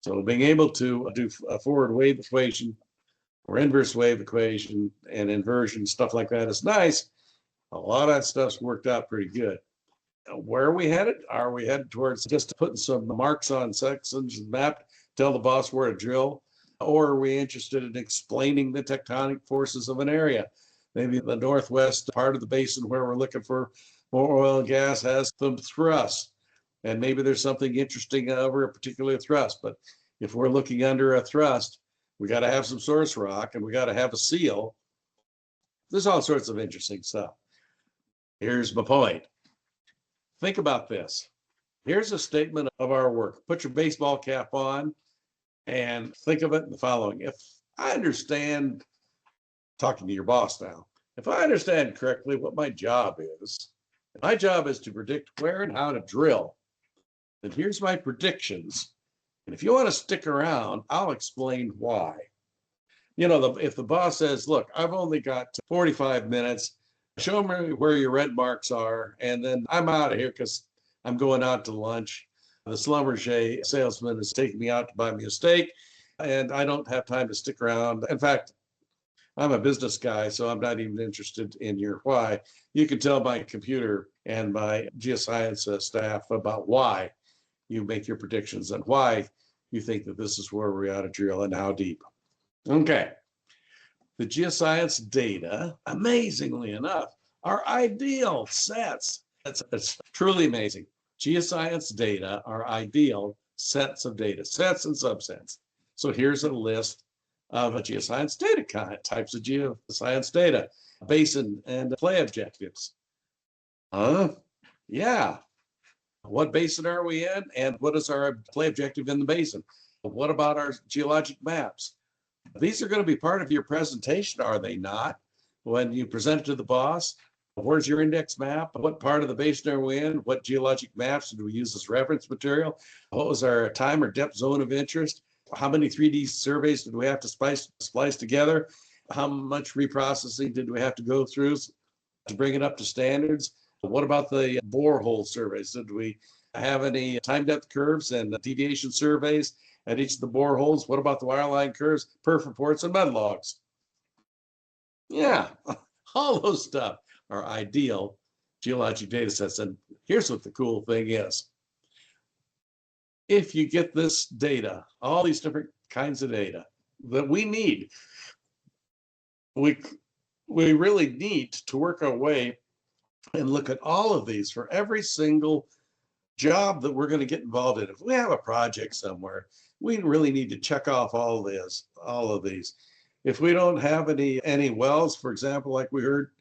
So being able to do a forward wave equation or inverse wave equation and inversion, stuff like that is nice. A lot of that stuff's worked out pretty good. Where are we headed? Are we headed towards just putting some marks on sections and map, tell the boss where to drill? Or are we interested in explaining the tectonic forces of an area? Maybe the northwest part of the basin where we're looking for more oil and gas has some thrust. And maybe there's something interesting over a particular thrust. But if we're looking under a thrust, we got to have some source rock and we got to have a seal. There's all sorts of interesting stuff. Here's my point. Think about this. Here's a statement of our work. Put your baseball cap on and think of it in the following. If I understand, talking to your boss now, if I understand correctly what my job is to predict where and how to drill. Then here's my predictions. And if you want to stick around, I'll explain why. You know, if the boss says, look, I've only got 45 minutes, show me where your red marks are, and then I'm out of here because I'm going out to lunch. The Schlumberger salesman is taking me out to buy me a steak, and I don't have time to stick around. In fact, I'm a business guy, so I'm not even interested in your why. You can tell my computer and my geoscience staff about why you make your predictions and why you think that this is where we ought to drill and how deep. Okay. The geoscience data, amazingly enough, are ideal sets. It's truly amazing. Geoscience data are ideal sets of data, sets and subsets. So here's a list of geoscience data types of geoscience data, basin and play objectives. Yeah. What basin are we in? And what is our play objective in the basin? What about our geologic maps? These are going to be part of your presentation, are they not? When you present it to the boss, where's your index map? What part of the basin are we in? What geologic maps do we use as reference material? What was our time or depth zone of interest? How many 3D surveys did we have to splice together? How much reprocessing did we have to go through to bring it up to standards? What about the borehole surveys? Did we have any time depth curves and deviation surveys at each of the boreholes? What about the wireline curves, perf reports, and mud logs? Yeah, all those stuff are ideal geologic data sets. And here's what the cool thing is. If you get this data, all these different kinds of data that we need, we really need to work our way and look at all of these for every single job that we're going to get involved in. If we have a project somewhere, we really need to check off all of these. If we don't have any wells, for example, like we heard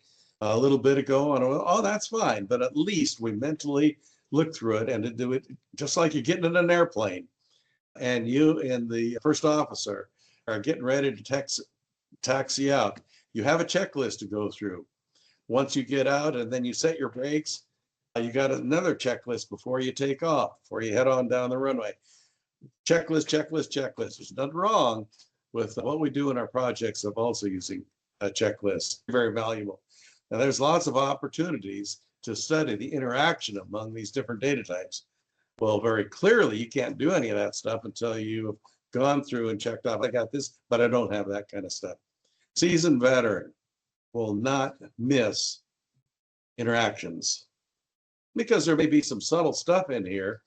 a little bit ago on oil, oh, that's fine. But at least we mentally look through it and to do it just like you're getting in an airplane. And you and the first officer are getting ready to taxi out. You have a checklist to go through. Once you get out and then you set your brakes, you got another checklist before you take off, before you head on down the runway. Checklist, checklist, checklist. There's nothing wrong with what we do in our projects of also using a checklist. Very valuable. Now, there's lots of opportunities to study the interaction among these different data types. Well, very clearly, you can't do any of that stuff until you've gone through and checked off. I got this, but I don't have that kind of stuff. Seasoned veteran will not miss interactions because there may be some subtle stuff in here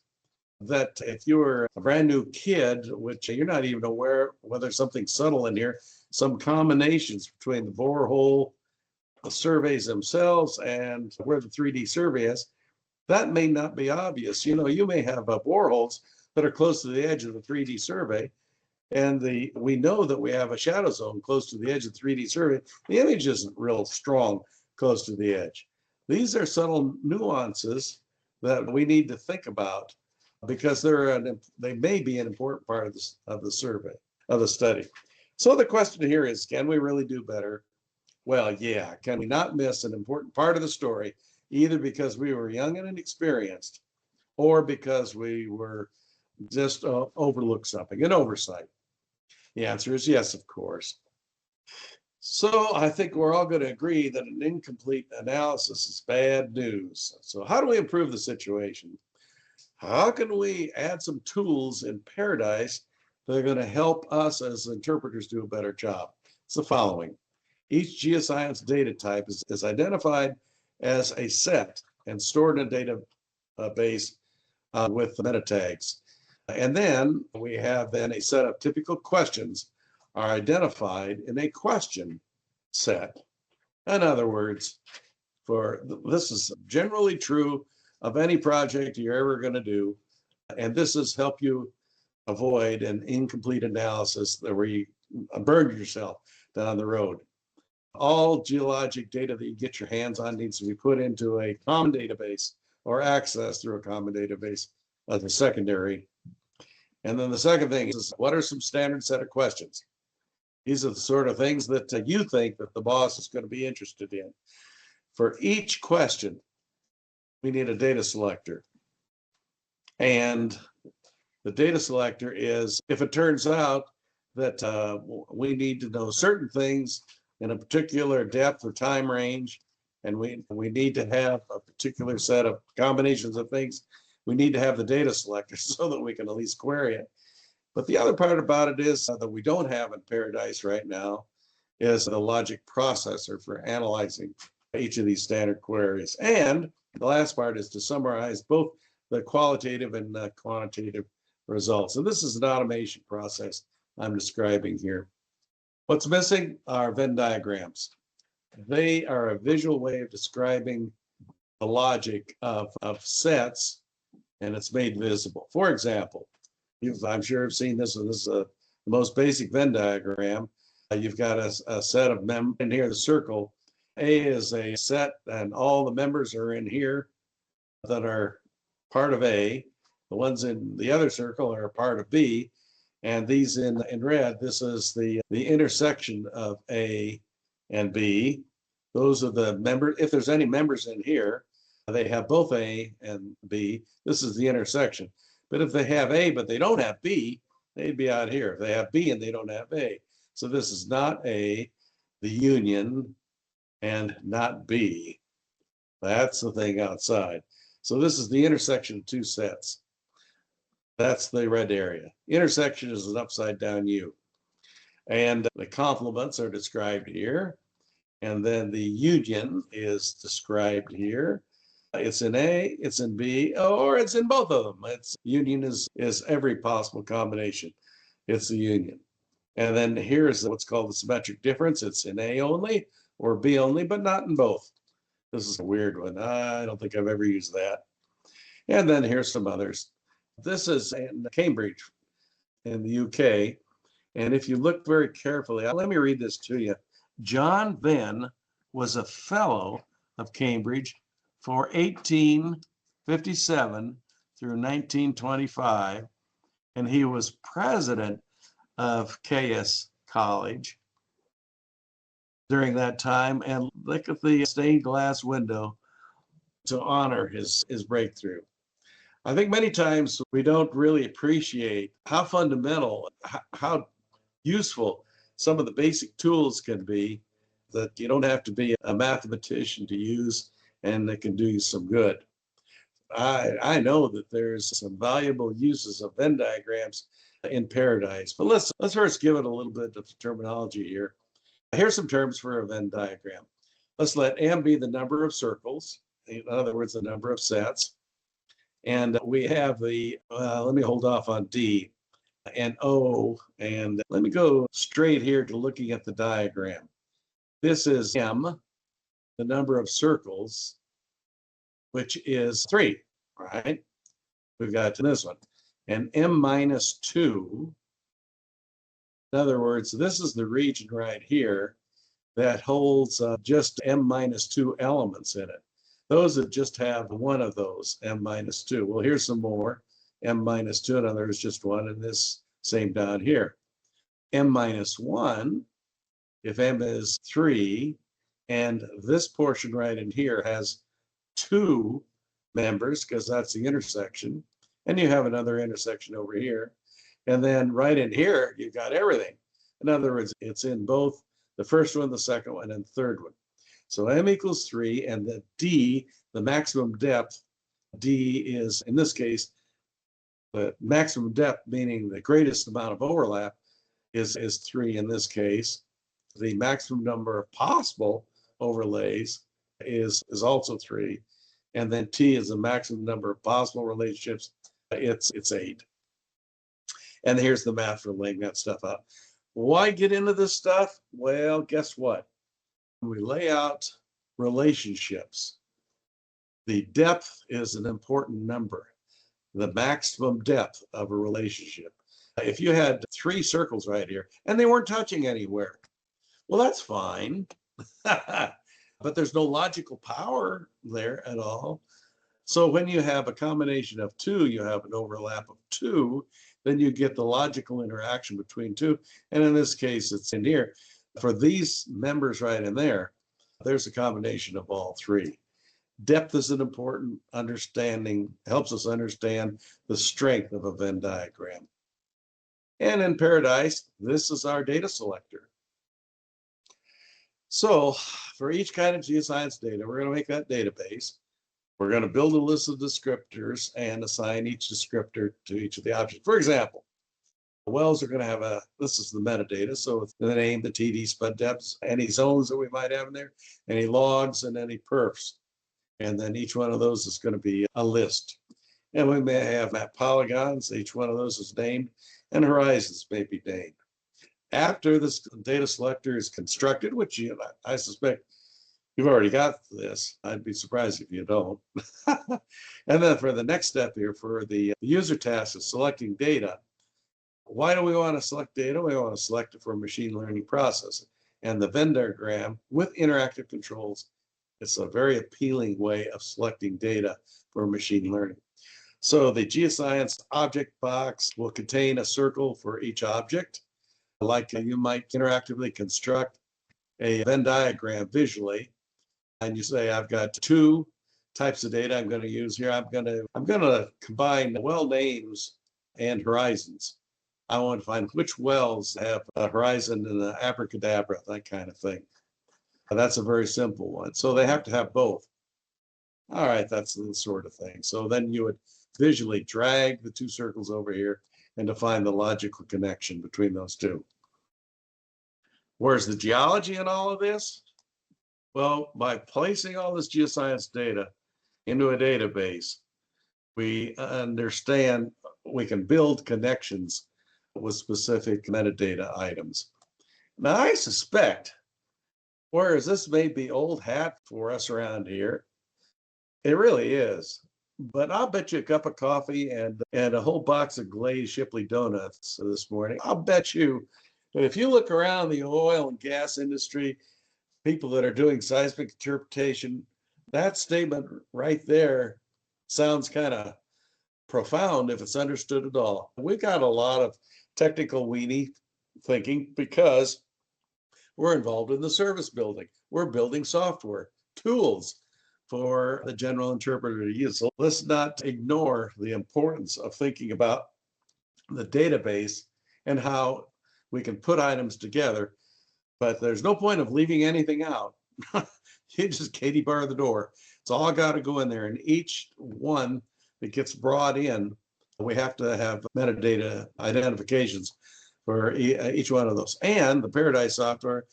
that if you're a brand new kid, which you're not even aware whether something's subtle in here, some combinations between the borehole, the surveys themselves, and where the 3D survey is, that may not be obvious. You know, you may have boreholes that are close to the edge of the 3D survey, and we know that we have a shadow zone close to the edge of the 3D survey. The image isn't real strong close to the edge. These are subtle nuances that we need to think about because they may be an important part of the survey, of the study. So the question here is, can we really do better? Well, yeah. Can we not miss an important part of the story, either because we were young and inexperienced or because we were just overlooked something, an oversight? The answer is yes, of course. So I think we're all going to agree that an incomplete analysis is bad news. So how do we improve the situation? How can we add some tools in Paradise that are going to help us as interpreters do a better job. It's the following. Each geoscience data type is identified as a set and stored in a database with meta tags. And then we have then a set of typical questions are identified in a question set. In other words, this is generally true of any project you're ever going to do. And this is help you avoid an incomplete analysis where you burn yourself down the road. All geologic data that you get your hands on needs to be put into a common database or accessed through a common database as a secondary. And then the second thing is, what are some standard set of questions? These are the sort of things that you think that the boss is going to be interested in. For each question, we need a data selector. And the data selector is, if it turns out that we need to know certain things in a particular depth or time range, and we need to have a particular set of combinations of things, we need to have the data selector so that we can at least query it. But the other part about it is that we don't have in Paradise right now is the logic processor for analyzing each of these standard queries. And the last part is to summarize both the qualitative and quantitative results. And this is an automation process I'm describing here. What's missing are Venn diagrams. They are a visual way of describing the logic of sets, and it's made visible. For example, I'm sure you've seen this. This is the most basic Venn diagram. You've got a set of members in here, the circle. A is a set, and all the members are in here that are part of A. The ones in the other circle are a part of B. And these in red, this is the intersection of A and B. Those are the members. If there's any members in here, they have both A and B. This is the intersection. But if they have A, but they don't have B, they'd be out here. If they have B and they don't have A. So this is not A, the union, and not B. That's the thing outside. So this is the intersection of two sets. That's the red area. Intersection is an upside down U. And the complements are described here. And then the union is described here. It's in A, it's in B, or it's in both of them. Union is every possible combination. It's the union. And then here's what's called the symmetric difference. It's in A only or B only, but not in both. This is a weird one. I don't think I've ever used that. And then here's some others. This is in Cambridge in the UK. And if you look very carefully, let me read this to you. John Venn was a fellow of Cambridge for 1857 through 1925, and he was president of Caius College during that time. And look at the stained glass window to honor his breakthrough. I think many times we don't really appreciate how fundamental, how useful some of the basic tools can be that you don't have to be a mathematician to use, and that can do you some good. I know that there's some valuable uses of Venn diagrams in Paradise, but let's first give it a little bit of terminology here. Here's some terms for a Venn diagram. Let's let M be the number of circles, in other words, the number of sets. And we have let me hold off on D and O, and let me go straight here to looking at the diagram. This is M, the number of circles, which is 3, right? We've got this one. And M minus 2, in other words, this is the region right here that holds just M minus 2 elements in it. Those that just have one of those, M minus 2. Well, here's some more. M minus 2, in other words, just one, and this same down here. M minus 1, if M is 3, and this portion right in here has 2 members, because that's the intersection, and you have another intersection over here. And then right in here, you've got everything. In other words, it's in both the first one, the second one, and third one. So M equals 3, and the D, the maximum depth, D is, in this case, The maximum depth, meaning the greatest amount of overlap, is 3 in this case. The maximum number of possible overlays is also 3. And then T is the maximum number of possible relationships. It's 8. And here's the math for laying that stuff out. Why get into this stuff? Well, guess what? When we lay out relationships, the depth is an important number, the maximum depth of a relationship. If you had 3 circles right here and they weren't touching anywhere, well, that's fine. But there's no logical power there at all. So when you have a combination of 2, you have an overlap of 2, then you get the logical interaction between 2. And in this case, it's in here. For these members right in there, there's a combination of all 3. Depth is an important understanding, helps us understand the strength of a Venn diagram. And in Paradise, this is our data selector. So for each kind of geoscience data, we're going to make that database. We're going to build a list of descriptors and assign each descriptor to each of the objects. For example, wells are going to have this is the metadata, so it's the name, the TD, spud depths, any zones that we might have in there, any logs, and any perfs. And then each one of those is going to be a list. And we may have map polygons, each one of those is named, and horizons may be named. After this data selector is constructed, which I suspect you've already got this, I'd be surprised if you don't. And then for the next step here, for the user task of selecting data, why do we want to select data? We want to select it for machine learning processing. And the Venn diagram with interactive controls, it's a very appealing way of selecting data for machine learning. So the Geoscience object box will contain a circle for each object. Like you might interactively construct a Venn diagram visually, and you say, I've got 2 types of data I'm going to use here. I'm going to combine well names and horizons. I want to find which wells have a horizon and an abracadabra, that kind of thing. That's a very simple one. So they have to have both. All right, that's the sort of thing. So then you would visually drag the 2 circles over here and define the logical connection between those 2. Where's the geology in all of this? Well, by placing all this geoscience data into a database, we understand we can build connections with specific metadata items. Now, I suspect, whereas this may be old hat for us around here, it really is. But I'll bet you a cup of coffee and a whole box of glazed Shipley donuts this morning. I'll bet you that if you look around the oil and gas industry, people that are doing seismic interpretation, that statement right there sounds kind of profound if it's understood at all. We got a lot of technical weenie thinking because we're involved in the service building. We're building software, tools for the general interpreter to use. So let's not ignore the importance of thinking about the database and how we can put items together, but there's no point of leaving anything out. You just Katie bar the door. It's all got to go in there, and each one that gets brought in, we have to have metadata identifications for each one of those. And the Paradise software,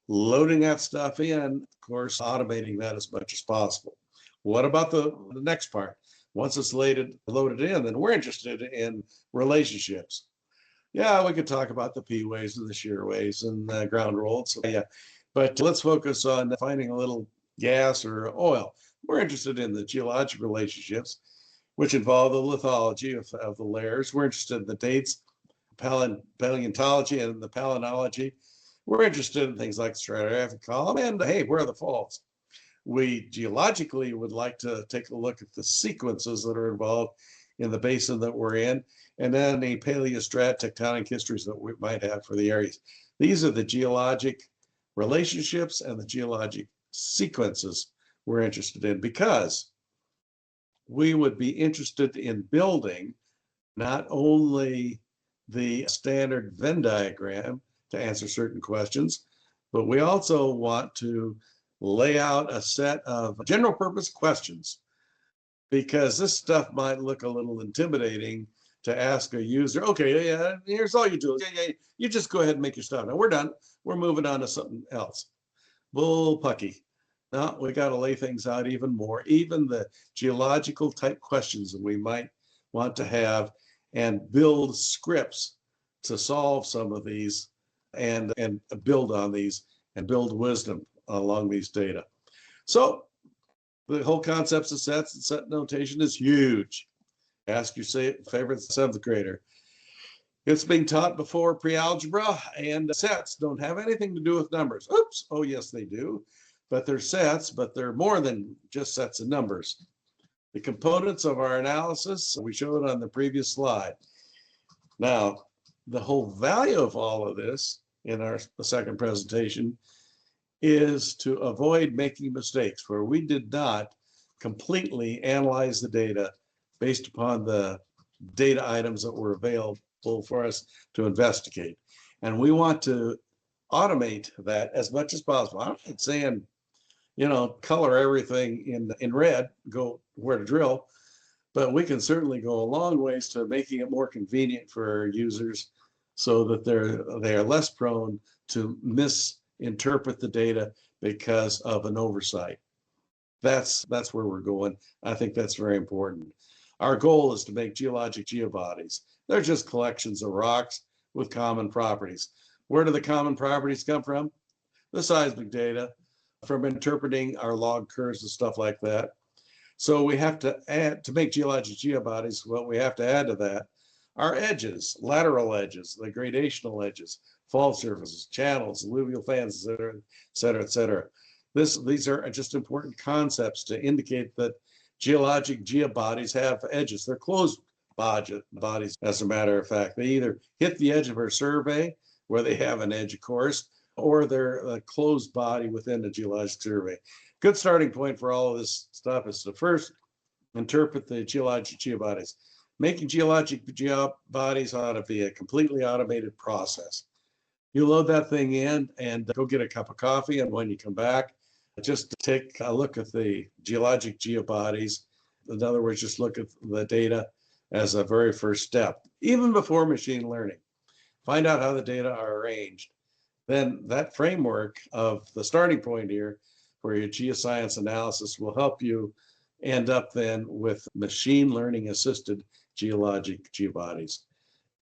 loading that stuff in, of course, automating that as much as possible. What about the next part? Once it's loaded in, then we're interested in relationships. Yeah, we could talk about the P waves and the shear waves and the ground roll. So yeah, but let's focus on finding a little gas or oil. We're interested in the geologic relationships, which involve the lithology of the layers. We're interested in the dates, paleontology and the palynology. We're interested in things like stratigraphic column and, hey, where are the faults? We geologically would like to take a look at the sequences that are involved in the basin that we're in, and then the paleostrat tectonic histories that we might have for the areas. These are the geologic relationships and the geologic sequences we're interested in, because we would be interested in building not only the standard Venn diagram to answer certain questions, but we also want to lay out a set of general purpose questions, because this stuff might look a little intimidating to ask a user, okay, yeah, here's all you do. Yeah, you just go ahead and make your stuff. Now we're done. We're moving on to something else. Bull pucky. Now we got to lay things out even more, even the geological type questions that we might want to have, and build scripts to solve some of these and build on these and build wisdom along these data. So the whole concepts of sets and set notation is huge. Ask your favorite seventh grader. It's being taught before pre-algebra, and sets don't have anything to do with numbers. Oops, oh yes they do. But they're sets, but they're more than just sets of numbers. The components of our analysis, we showed on the previous slide. Now, the whole value of all of this in our second presentation is to avoid making mistakes where we did not completely analyze the data based upon the data items that were available for us to investigate. And we want to automate that as much as possible. I'm not saying, color everything in red, go where to drill, but we can certainly go a long ways to making it more convenient for our users so that they are less prone to misinterpret the data because of an oversight. That's where we're going. I think that's very important. Our goal is to make geologic geobodies. They're just collections of rocks with common properties. Where do the common properties come from? The seismic data, from interpreting our log curves and stuff like that. So we have to add, to make geologic geobodies, what we have to add to that are edges, lateral edges, the gradational edges, fault surfaces, channels, alluvial fans, et cetera, et cetera. These are just important concepts to indicate that geologic geobodies have edges. They're closed bodies, as a matter of fact. They either hit the edge of our survey, where they have an edge, of course, or they're a closed body within a geologic survey. Good starting point for all of this stuff is to first interpret the geologic geobodies. Making geologic geobodies ought to be a completely automated process. You load that thing in and go get a cup of coffee, and when you come back, just take a look at the geologic geobodies. In other words, just look at the data as a very first step, even before machine learning. Find out how the data are arranged. Then that framework of the starting point here for your geoscience analysis will help you end up then with machine learning assisted geologic geobodies.